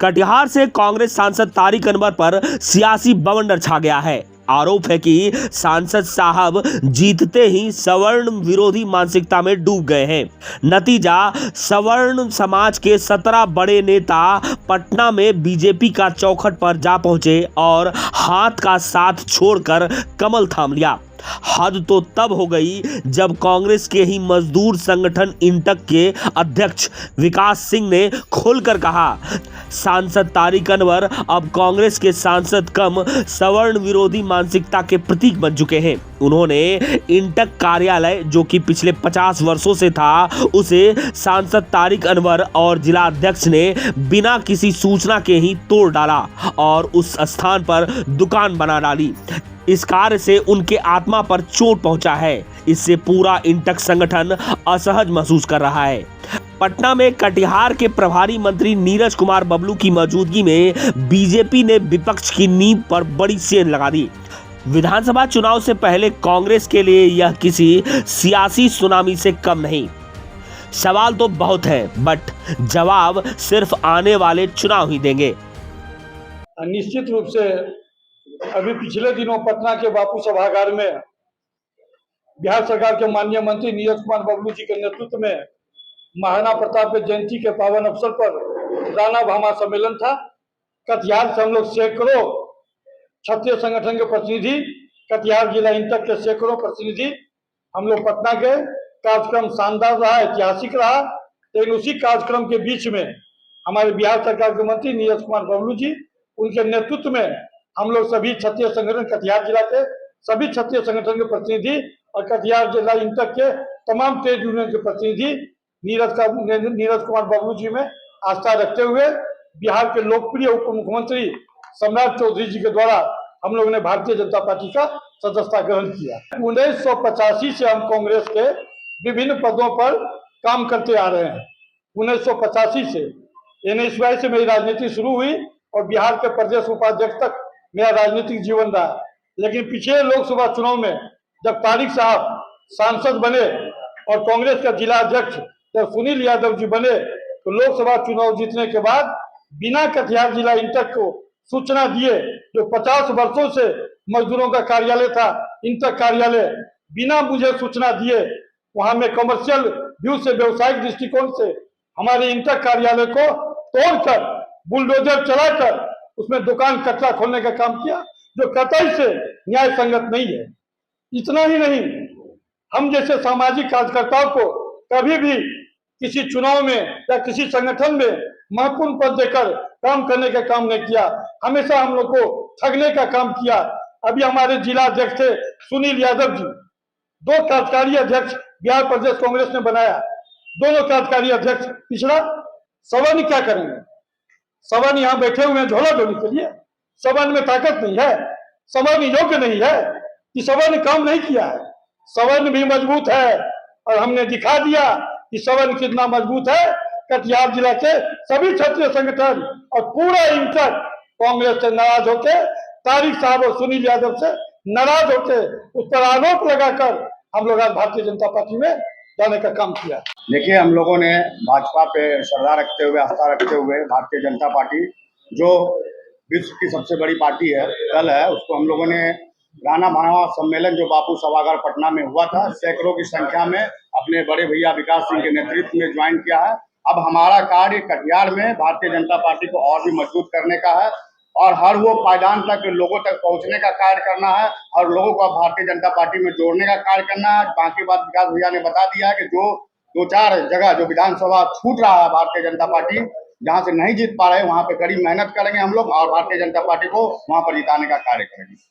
कटिहार से कांग्रेस सांसद तारिक अनवर पर सियासी बवंडर छा गया है। आरोप है कि सांसद साहब जीतते ही सवर्ण विरोधी मानसिकता में डूब गए हैं। नतीजा, सवर्ण समाज के 17 बड़े नेता पटना में बीजेपी का चौखट पर जा पहुंचे और हाथ का साथ छोड़कर कमल थाम लिया। हद तो तब हो गई जब कांग्रेस के ही मजदूर संगठन इंटक के अध्यक्ष विकास सिंह ने खुलकर कहा, सांसद तारिक अनवर अब कांग्रेस के सांसद कम सवर्ण विरोधी मानसिकता के प्रतीक बन चुके हैं। उन्होंने इंटक कार्यालय, जो कि पिछले 50 वर्षों से था, उसे सांसद तारिक अनवर और जिला अध्यक्ष ने बिना किसी सूचना के ही तोड़ डाला और उस स्थान पर दुकान बना डाली। इस कार्य से उनके आत्मा पर चोट पहुंचा है। इससे पूरा इंटक संगठन असहज महसूस कर रहा है। पटना में कटिहार के प्रभारी मंत्री नीरज कुमार बबलू की मौजूदगी में बीजेपी ने विपक्ष की नींव पर बड़ी सेंध लगा दी। विधानसभा चुनाव से पहले कांग्रेस के लिए यह किसी सियासी सुनामी से कम नहीं। सवाल तो बहुत है, बट जवाब सिर्फ आने वाले चुनाव ही देंगे। निश्चित रूप से अभी पिछले दिनों पटना के बापू सभागार में बिहार सरकार के माननीय मंत्री नीरज कुमार बबलू जी के नेतृत्व में महाराणा प्रताप के जयंती के पावन अवसर पर राणा भामा सम्मेलन था। कटिहार से हम लोग सैकड़ों क्षत्रिय संगठन के प्रतिनिधि, कटिहार जिला इंटक के सैकड़ों प्रतिनिधि हम लोग पटना गए। कार्यक्रम शानदार रहा, ऐतिहासिक रहा। लेकिन उसी कार्यक्रम के बीच में हमारे बिहार सरकार के मंत्री नीरज कुमार बबलू जी, उनके नेतृत्व में हम लोग सभी क्षत्रिय संगठन, कटिहार जिला के सभी क्षत्रिय संगठन के प्रतिनिधि और कटिहार जिला इंटक के तमाम ट्रेड यूनियन के प्रतिनिधि नीरज कुमार बबलू जी में आस्था रखते हुए बिहार के लोकप्रिय उप मुख्यमंत्री सम्राट चौधरी जी के द्वारा हम लोगों ने भारतीय जनता पार्टी का सदस्यता ग्रहण किया। 1985 से हम कांग्रेस के विभिन्न पदों पर काम करते आ रहे हैं। 1985 से NSY से मेरी राजनीति शुरू हुई और बिहार के प्रदेश उपाध्यक्ष तक मेरा राजनीतिक जीवन रहा। लेकिन पिछले लोकसभा चुनाव में जब तारिक साहब सांसद बने और कांग्रेस का जिला अध्यक्ष जब सुनील यादव जी बने, तो लोकसभा चुनाव जीतने के बाद बिना कटिहार जिला इंटक को सूचना दिए, जो 50 वर्षों से मजदूरों का कार्यालय था इंटक कार्यालय, बिना मुझे सूचना दिए वहां में कमर्शियल व्यू से, व्यवसायिक दृष्टिकोण से हमारे इंटक कार्यालय को तोड़कर बुलडोजर चलाकर उसमें दुकान कचरा खोलने का काम किया, जो कतई से न्याय संगत नहीं है। इतना ही नहीं, हम जैसे सामाजिक कार्यकर्ताओं को कभी भी किसी चुनाव में या किसी संगठन में महत्वपूर्ण पद देकर काम करने का काम नहीं किया। हमेशा हम लोग को ठगने का काम किया। अभी हमारे जिला अध्यक्ष थे सुनील यादव जी, 2 कार्यकारी अध्यक्ष बिहार प्रदेश कांग्रेस ने बनाया, दोनों कार्यकारी अध्यक्ष पिछड़ा। सवन क्या करेंगे? सवन यहाँ बैठे हुए हैं झोला ढोने के लिए। सवन में ताकत नहीं है, सवन योग्य नहीं है कि सवन काम नहीं किया है। सवन भी मजबूत है और हमने दिखा दिया कि सवन कितना मजबूत है। कटिहार जिला के सभी क्षत्रिय संगठन और पूरा इंटक कांग्रेस से नाराज होके, तारिक साहब और सुनील यादव से नाराज होके उस पर आरोप लगाकर हम लोग आज भारतीय जनता पार्टी में जाने का काम किया। देखिए, हम लोगों ने भाजपा पे श्रद्धा रखते हुए, आस्था रखते हुए भारतीय जनता पार्टी, जो विश्व की सबसे बड़ी पार्टी है, दल है, उसको हम लोगों ने राणा भामा सम्मेलन जो बापू सभागार पटना में हुआ था, सैकड़ों की संख्या में अपने बड़े भैया विकास सिंह के नेतृत्व में ज्वाइन किया है। अब हमारा कार्य कटिहार में भारतीय जनता पार्टी को और भी मजबूत करने का है और हर वो पायदान तक लोगों तक पहुंचने का कार्य करना है और लोगों को भारतीय जनता पार्टी में जोड़ने का कार्य करना है। बाकी बात विकास भैया ने बता दिया है कि जो 2-4 जगह जो विधानसभा छूट रहा है भारतीय जनता पार्टी जहां से नहीं जीत पा रहे, वहां पे कड़ी मेहनत करेंगे हम लोग और भारतीय जनता पार्टी को वहां पर जिताने का कार्य करेंगे।